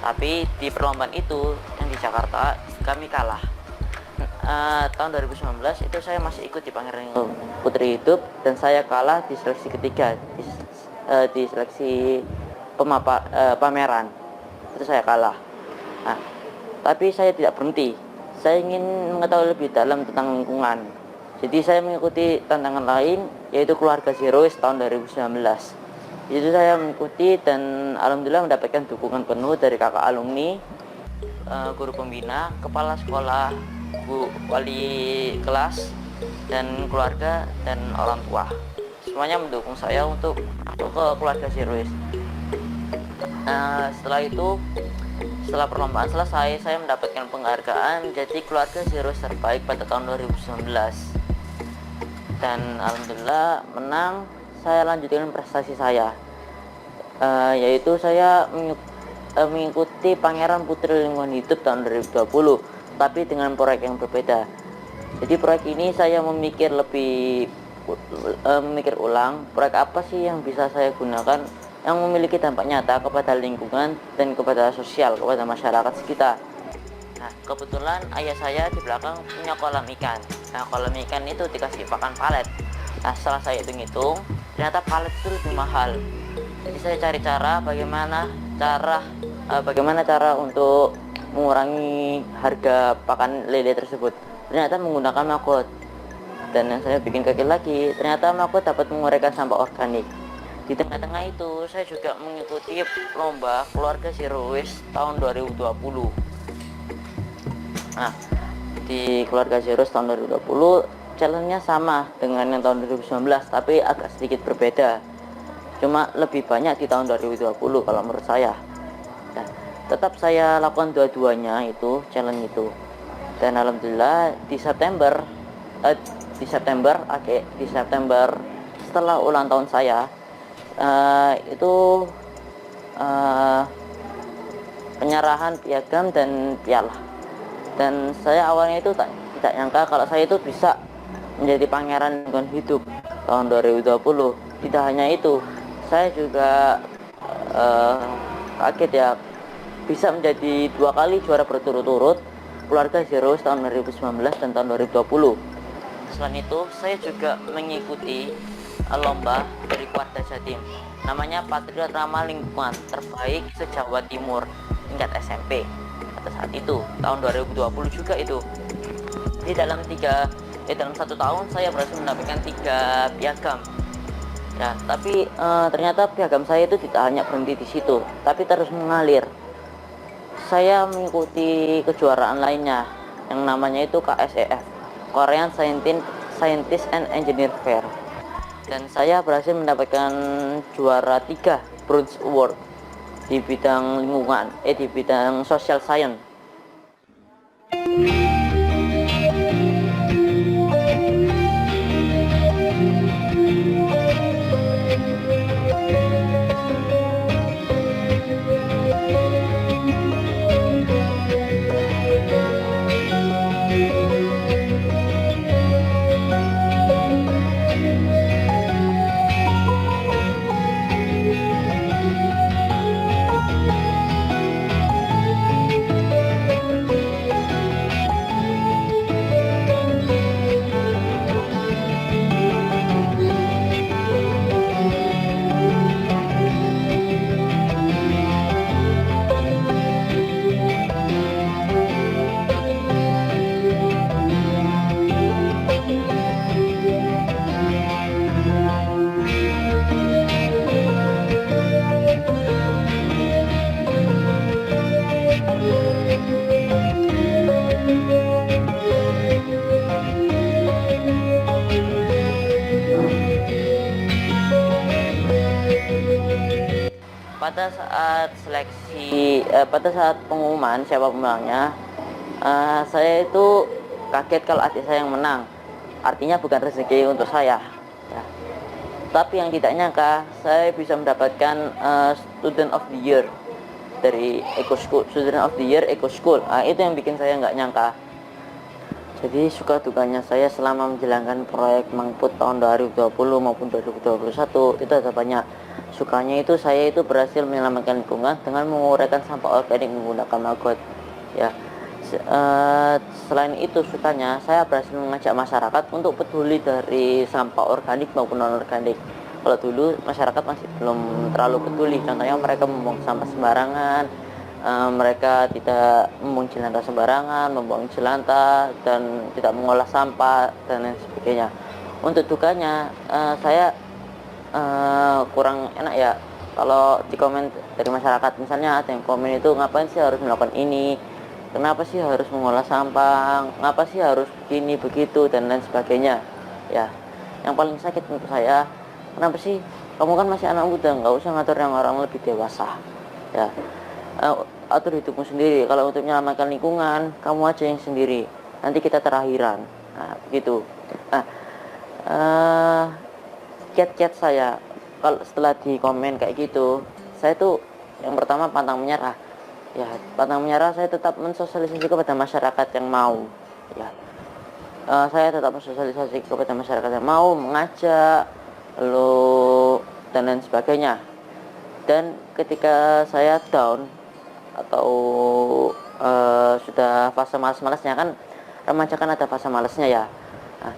Tapi di perlombaan itu yang di Jakarta kami kalah. Tahun 2019 itu saya masih ikut di Pangeran Putri Hidup dan saya kalah di seleksi ketiga di seleksi pameran. Itu saya kalah. Nah, tapi saya tidak berhenti. Saya ingin mengetahui lebih dalam tentang lingkungan. Jadi saya mengikuti tantangan lain yaitu Keluarga Zero Waste tahun 2019. Itu saya mengikuti dan alhamdulillah mendapatkan dukungan penuh dari kakak alumni, guru pembina, kepala sekolah, bu wali kelas, dan keluarga dan orang tua. Semuanya mendukung saya untuk masuk ke keluarga Zeroes. Setelah itu, setelah perlombaan selesai, saya mendapatkan penghargaan jadi keluarga Zeroes terbaik pada tahun 2019. Dan alhamdulillah menang. Saya lanjutkan prestasi saya, yaitu saya mengikuti Pangeran Putri Lingkungan Hidup tahun 2020, tapi dengan proyek yang berbeda. Jadi proyek ini saya memikir ulang, proyek apa sih yang bisa saya gunakan yang memiliki dampak nyata kepada lingkungan dan kepada sosial, kepada masyarakat sekitar. Nah, kebetulan ayah saya di belakang punya kolam ikan. Nah, kolam ikan itu dikasih pakan palet. Nah, setelah saya hitung-hitung, ternyata palet itu lebih mahal. Jadi saya cari cara bagaimana cara untuk mengurangi harga pakan lele tersebut. Ternyata menggunakan maggot. Dan yang saya bikin kaget lagi, ternyata maggot dapat menguraikan sampah organik. Di tengah-tengah itu, saya juga mengikuti lomba keluarga Zero Waste tahun 2020. Nah, di keluarga Zero Waste tahun 2020, challenge-nya sama dengan yang tahun 2019, tapi agak sedikit berbeda. Cuma lebih banyak di tahun 2020 kalau menurut saya. Nah, tetap saya lakukan dua-duanya itu, challenge itu. Dan alhamdulillah di September setelah ulang tahun saya, penyerahan piagam dan piala. Dan saya awalnya itu tidak nyangka kalau saya itu bisa menjadi Pangeran Lingkungan Hidup tahun 2020. Tidak hanya itu, saya juga kaget ya, bisa menjadi 2 kali juara berturut-turut keluarga Zero Waste tahun 2019 dan tahun 2020. Selain itu, saya juga mengikuti lomba dari Kuarda Jatim, namanya Patriot Ramah Lingkungan Terbaik se-Jawa Timur tingkat SMP. Pada saat itu tahun 2020 juga itu. Dalam 1 tahun saya berhasil mendapatkan 3 piagam. Ya, tapi ternyata piagam saya itu tidak hanya berhenti di situ, tapi terus mengalir. Saya mengikuti kejuaraan lainnya yang namanya itu KSEF, Korean Scientist and Engineer Fair. Dan saya berhasil mendapatkan juara 3 Bronze Award di bidang lingkungan, di bidang social science. Pada saat pengumuman siapa pemenangnya, saya itu kaget kalau adik saya yang menang. Artinya bukan rezeki untuk saya ya. Tapi yang tidak nyangka, saya bisa mendapatkan Student of the Year dari Eco School, Student of the Year Eco School. Itu yang bikin saya nggak nyangka. Jadi suka dukanya saya selama menjalankan proyek Mangput tahun 2020 maupun 2021 itu ada banyak. Sukanya itu saya itu berhasil menyelamatkan lingkungan dengan menguraikan sampah organik menggunakan maggot ya. Selain itu sukanya saya berhasil mengajak masyarakat untuk peduli dari sampah organik maupun non organik. Kalau dulu masyarakat masih belum terlalu peduli, contohnya mereka membuang sampah sembarangan, mereka tidak membuang jelantah sembarangan, membuang jelantah dan tidak mengolah sampah dan lain sebagainya. Untuk dukanya saya kurang enak ya kalau di komen dari masyarakat. Misalnya ada yang komen itu, ngapain sih harus melakukan ini, kenapa sih harus mengolah sampah, ngapa sih harus begini begitu dan lain sebagainya ya. Yang paling sakit untuk saya, kenapa sih kamu kan masih anak muda, nggak usah ngatur yang orang lebih dewasa ya. Atur hidupmu sendiri. Kalau untuk menyelamatkan lingkungan, kamu aja yang sendiri, nanti kita terakhiran. Nah begitu. Nah chat-chat saya kalau setelah di komen kayak gitu, saya tuh yang pertama pantang menyerah ya. Pantang menyerah, saya tetap mensosialisasi kepada masyarakat yang mau ya. Saya tetap mensosialisasi kepada masyarakat yang mau, mengajak lalu dan lain sebagainya. Dan ketika saya down atau sudah fase malas-malasnya, kan remaja kan ada fase malasnya ya. Nah,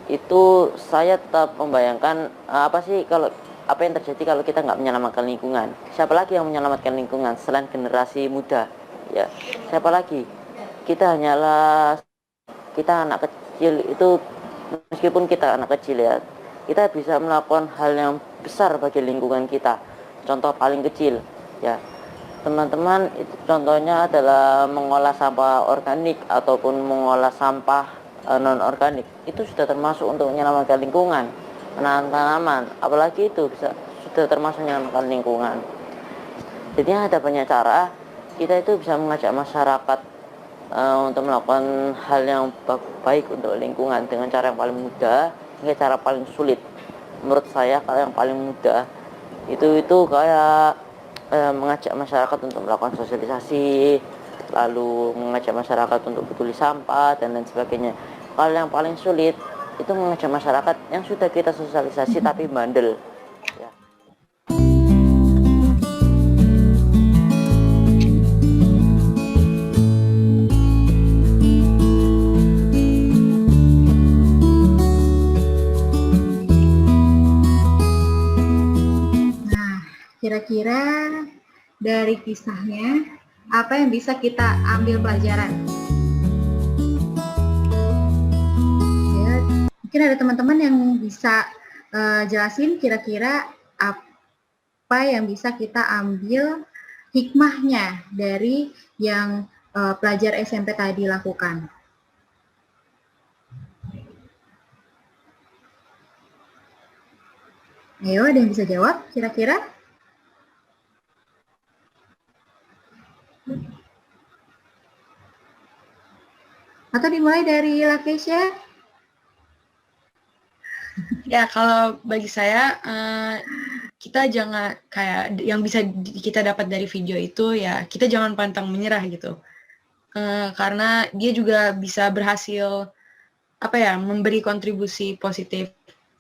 itu saya tetap membayangkan apa yang terjadi kalau kita nggak menyelamatkan lingkungan. Siapa lagi yang menyelamatkan lingkungan selain generasi muda ya? Siapa lagi? Kita anak kecil itu, meskipun kita anak kecil ya, kita bisa melakukan hal yang besar bagi lingkungan kita. Contoh paling kecil ya, teman-teman, itu contohnya adalah mengolah sampah organik ataupun mengolah sampah non organik. Itu sudah termasuk untuk menyelamatkan lingkungan. Menanam tanaman, apalagi itu sudah termasuk menyelamatkan lingkungan. Jadi ada banyak cara kita itu bisa mengajak masyarakat untuk melakukan hal yang baik untuk lingkungan dengan cara yang paling mudah hingga cara paling sulit. Menurut saya kalau yang paling mudah itu kayak mengajak masyarakat untuk melakukan sosialisasi, lalu mengajak masyarakat untuk peduli sampah dan lain sebagainya. Kalau yang paling sulit itu mengajak masyarakat yang sudah kita sosialisasi tapi bandel ya. Nah, kira-kira dari kisahnya apa yang bisa kita ambil pelajaran? Mungkin ada teman-teman yang bisa jelasin kira-kira apa yang bisa kita ambil hikmahnya dari yang pelajar SMP tadi lakukan. Ayo, ada yang bisa jawab kira-kira? Atau dimulai dari Lakesha? Ya, kalau bagi saya, kita jangan kayak yang bisa kita dapat dari video itu ya, kita jangan pantang menyerah gitu. Karena dia juga bisa berhasil memberi kontribusi positif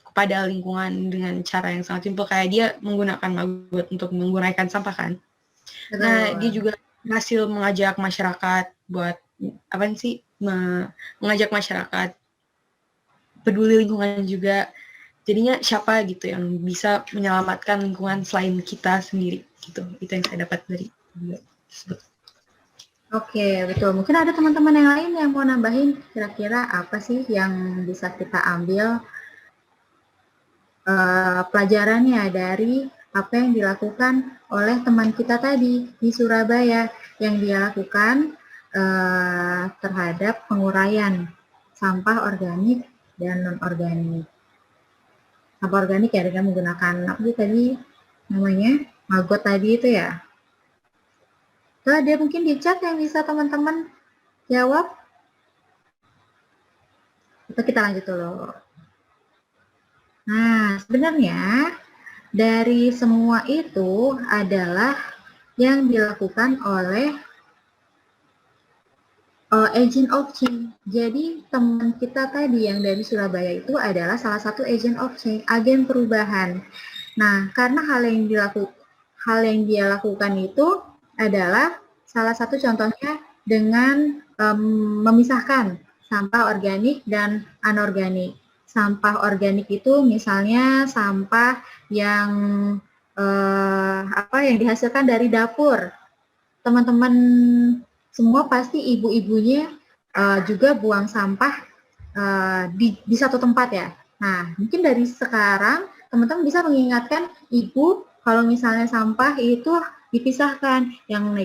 kepada lingkungan dengan cara yang sangat simpel, kayak dia menggunakan maggot untuk menguraikan sampah kan. Nah, dia juga berhasil mengajak masyarakat buat mengajak masyarakat peduli lingkungan juga. Jadinya siapa gitu yang bisa menyelamatkan lingkungan selain kita sendiri gitu. Itu yang saya dapat dari video tersebut. Oke, betul. Mungkin ada teman-teman yang lain yang mau nambahin kira-kira apa sih yang bisa kita ambil pelajarannya dari apa yang dilakukan oleh teman kita tadi di Surabaya, yang dia lakukan terhadap penguraian sampah organik dan non-organik. Sampah organik ya dengan menggunakan apa sih tadi namanya, maggot tadi itu ya. Tuh, ada mungkin di chat yang bisa teman-teman jawab. Atau kita lanjut dulu. Nah, sebenarnya dari semua itu adalah yang dilakukan oleh agent of change. Jadi teman kita tadi yang dari Surabaya itu adalah salah satu agent of change, agen perubahan. Nah, karena hal yang dia lakukan itu adalah salah satu contohnya dengan memisahkan sampah organik dan anorganik. Sampah organik itu misalnya sampah yang yang dihasilkan dari dapur. Teman-teman semua pasti ibu-ibunya juga buang sampah di satu tempat ya. Nah, mungkin dari sekarang teman-teman bisa mengingatkan ibu kalau misalnya sampah itu dipisahkan yang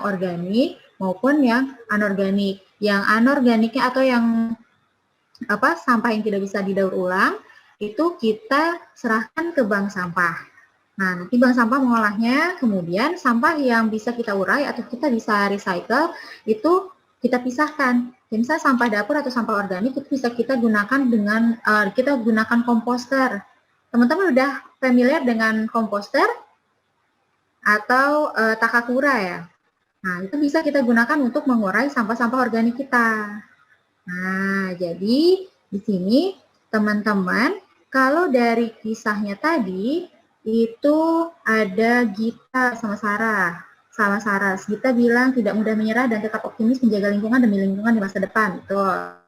organik maupun yang anorganik. Yang anorganiknya atau yang sampah yang tidak bisa didaur ulang itu kita serahkan ke bank sampah. Nah, nanti bank sampah mengolahnya, kemudian sampah yang bisa kita urai atau kita bisa recycle itu kita pisahkan. Jadi misalnya sampah dapur atau sampah organik itu bisa kita gunakan dengan kita gunakan komposter. Teman-teman udah familiar dengan komposter atau Takakura ya? Nah, itu bisa kita gunakan untuk mengurai sampah-sampah organik kita. Nah, jadi di sini teman-teman, kalau dari kisahnya tadi, itu ada Gita sama Sarah. Sama Sarah, Gita bilang tidak mudah menyerah dan tetap optimis menjaga lingkungan demi lingkungan di masa depan. Tuh.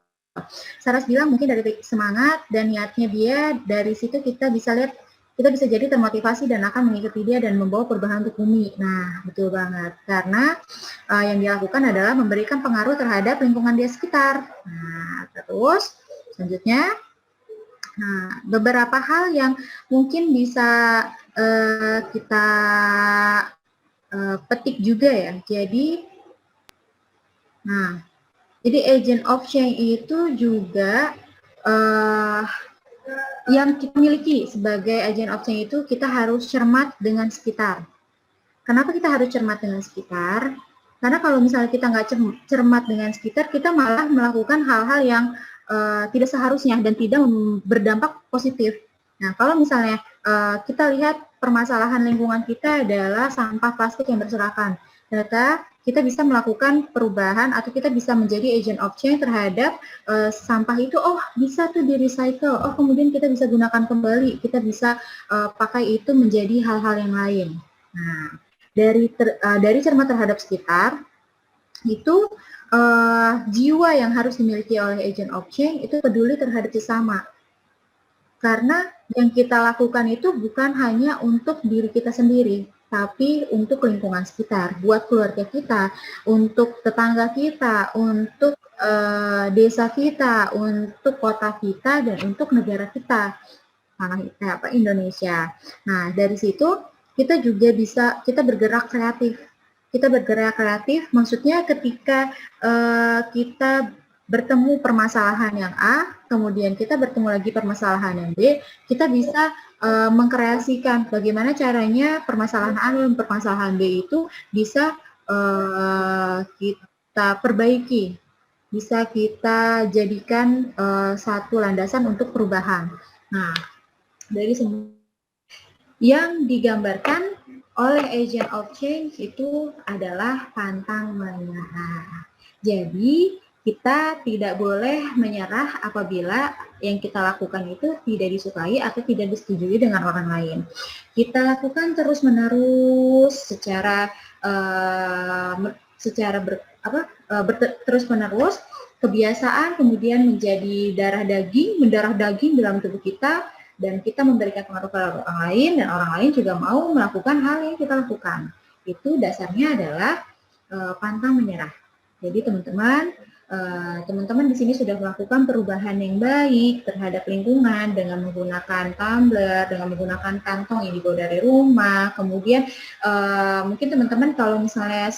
Sarah bilang mungkin dari semangat dan niatnya dia, dari situ kita bisa lihat, kita bisa jadi termotivasi dan akan mengikuti dia dan membawa perubahan untuk bumi. Nah, betul banget. Karena yang dilakukan adalah memberikan pengaruh terhadap lingkungan dia sekitar. Nah, terus selanjutnya, beberapa hal yang mungkin bisa kita petik juga ya. Jadi agent of change itu juga yang kita miliki sebagai agent of change itu kita harus cermat dengan sekitar. Kenapa kita harus cermat dengan sekitar? Karena kalau misalnya kita nggak cermat dengan sekitar, kita malah melakukan hal-hal yang tidak seharusnya dan tidak berdampak positif. Nah, kalau misalnya kita lihat permasalahan lingkungan kita adalah sampah plastik yang berserakan, ternyata kita bisa melakukan perubahan atau kita bisa menjadi agent of change terhadap sampah itu, bisa tuh di recycle, kemudian kita bisa gunakan kembali, kita bisa pakai itu menjadi hal-hal yang lain. Nah, dari cermat terhadap sekitar, itu jiwa yang harus dimiliki oleh agent of change itu peduli terhadap sesama. Karena yang kita lakukan itu bukan hanya untuk diri kita sendiri, tapi untuk lingkungan sekitar, buat keluarga kita, untuk tetangga kita, untuk desa kita, untuk kota kita, dan untuk negara kita, Indonesia. Nah, dari situ kita juga bisa, kita bergerak kreatif. Kita bergerak kreatif, maksudnya ketika kita bertemu permasalahan yang A, kemudian kita bertemu lagi permasalahan yang B, kita bisa mengkreasikan bagaimana caranya permasalahan A dan permasalahan B itu bisa kita perbaiki, bisa kita jadikan satu landasan untuk perubahan. Nah, dari semua yang digambarkan oleh agent of change itu adalah pantang menyerah. Jadi, kita tidak boleh menyerah apabila yang kita lakukan itu tidak disukai atau tidak disetujui dengan orang lain. Kita lakukan terus-menerus secara terus-menerus, kebiasaan kemudian menjadi mendarah daging dalam tubuh kita, dan kita memberikan pengaruh pada orang lain, dan orang lain juga mau melakukan hal yang kita lakukan. Itu dasarnya adalah pantang menyerah. Jadi teman-teman di sini sudah melakukan perubahan yang baik terhadap lingkungan dengan menggunakan tumbler, dengan menggunakan kantong yang dibawa dari rumah. Kemudian mungkin teman-teman kalau misalnya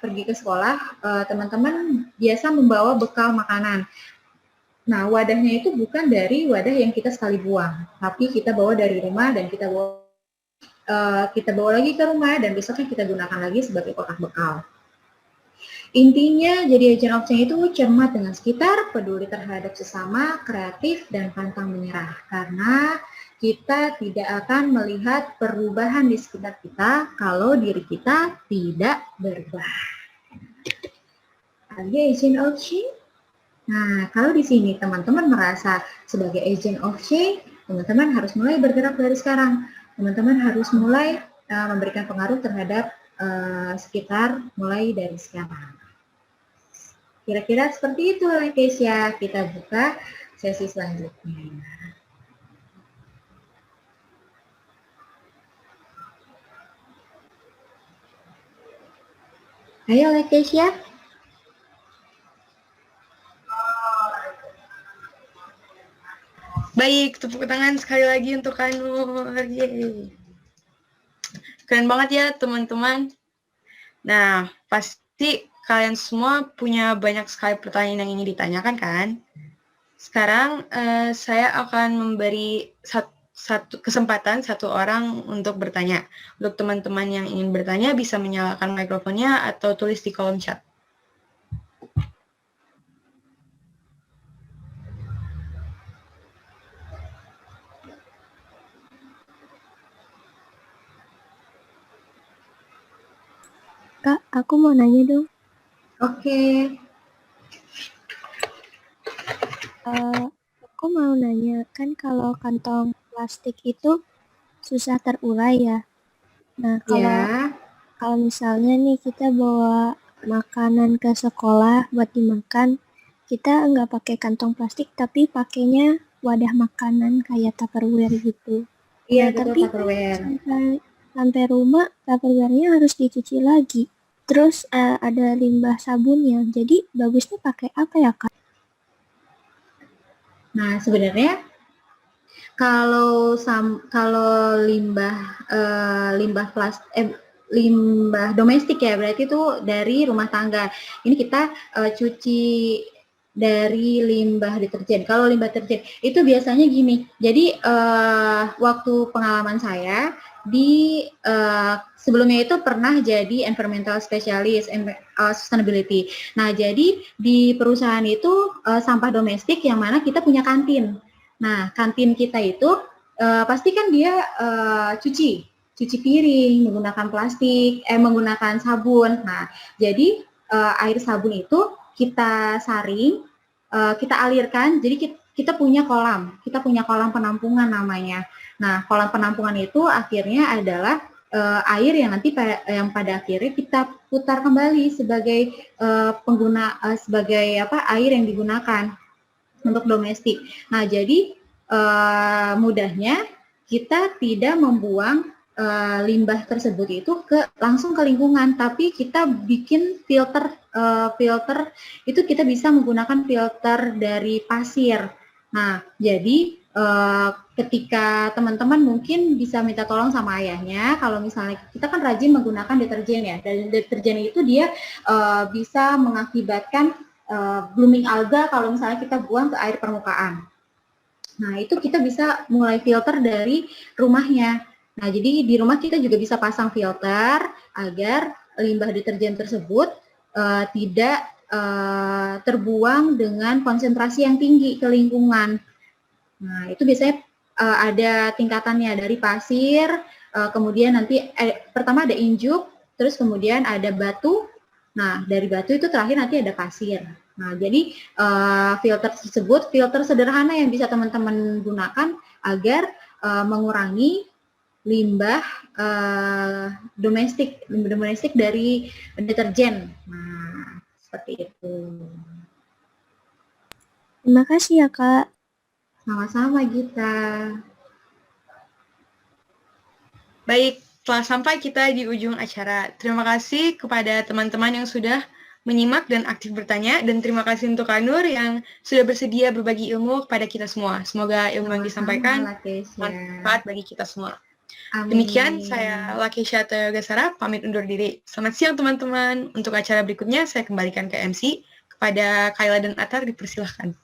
pergi ke sekolah, teman-teman biasa membawa bekal makanan. Nah, wadahnya itu bukan dari wadah yang kita sekali buang, tapi kita bawa dari rumah dan kita bawa lagi ke rumah dan besoknya kita gunakan lagi sebagai kotak bekal. Intinya, jadi agent of change itu cermat dengan sekitar, peduli terhadap sesama, kreatif, dan pantang menyerah. Karena kita tidak akan melihat perubahan di sekitar kita kalau diri kita tidak berubah. Lagi agent of change. Nah, kalau di sini teman-teman merasa sebagai agent of change, teman-teman harus mulai bergerak dari sekarang. Teman-teman harus mulai memberikan pengaruh terhadap sekitar mulai dari sekarang. Kira-kira seperti itu, Keisha. Kita buka sesi selanjutnya. Ayo, Keisha. Baik, tepuk tangan sekali lagi untuk Kak Nur. Yeay. Keren banget ya teman-teman. Nah, pasti kalian semua punya banyak sekali pertanyaan yang ingin ditanyakan kan? Sekarang saya akan memberi satu kesempatan satu orang untuk bertanya. Untuk teman-teman yang ingin bertanya bisa menyalakan mikrofonnya atau tulis di kolom chat. Kak, aku mau nanya dong. Oke. Aku mau nanya, kan kalau kantong plastik itu susah terurai ya. Nah, kalau misalnya nih kita bawa makanan ke sekolah buat dimakan, kita nggak pakai kantong plastik, tapi pakainya wadah makanan kayak Tupperware gitu. Iya, Nah, betul, tapi Tupperware. sampai rumah Tupperware-nya harus dicuci lagi. Terus ada limbah sabunnya. Jadi bagusnya pakai apa ya, Kak? Nah, sebenarnya kalau limbah limbah domestik ya, berarti itu dari rumah tangga. Ini kita cuci dari limbah deterjen. Kalau limbah deterjen itu biasanya gini. Jadi waktu pengalaman saya sebelumnya itu pernah jadi environmental specialist sustainability. Nah, jadi di perusahaan itu sampah domestik yang mana kita punya kantin. Nah, kantin kita itu pasti kan dia cuci piring menggunakan menggunakan sabun. Nah, jadi air sabun itu kita saring, kita alirkan. Jadi kita punya kolam penampungan namanya. Nah, kolam penampungan itu akhirnya adalah air yang nanti yang pada akhirnya kita putar kembali sebagai air yang digunakan untuk domestik. Nah, jadi mudahnya kita tidak membuang limbah tersebut itu langsung ke lingkungan, tapi kita bikin filter itu kita bisa menggunakan filter dari pasir. Nah, jadi ketika teman-teman mungkin bisa minta tolong sama ayahnya, kalau misalnya kita kan rajin menggunakan deterjen ya, dan deterjen itu dia bisa mengakibatkan blooming alga kalau misalnya kita buang ke air permukaan. Nah, itu kita bisa mulai filter dari rumahnya. Nah, jadi di rumah kita juga bisa pasang filter agar limbah deterjen tersebut tidak terbuang dengan konsentrasi yang tinggi ke lingkungan. Nah, itu biasanya ada tingkatannya dari pasir, kemudian nanti pertama ada injuk, terus kemudian ada batu. Nah, dari batu itu terakhir nanti ada pasir. Nah, jadi filter tersebut, filter sederhana yang bisa teman-teman gunakan agar mengurangi limbah domestik dari deterjen. Nah, seperti itu. Terima kasih ya, Kak. Sama-sama, Gita. Baik, telah sampai kita di ujung acara. Terima kasih kepada teman-teman yang sudah menyimak dan aktif bertanya, dan terima kasih untuk Kak Nur yang sudah bersedia berbagi ilmu kepada kita semua. Semoga ilmu yang disampaikan bermanfaat bagi kita semua. Amin. Demikian, saya Lakesha Toyogasara, pamit undur diri. Selamat siang teman-teman. Untuk acara berikutnya, saya kembalikan ke MC. Kepada Kayla dan Atar, dipersilahkan.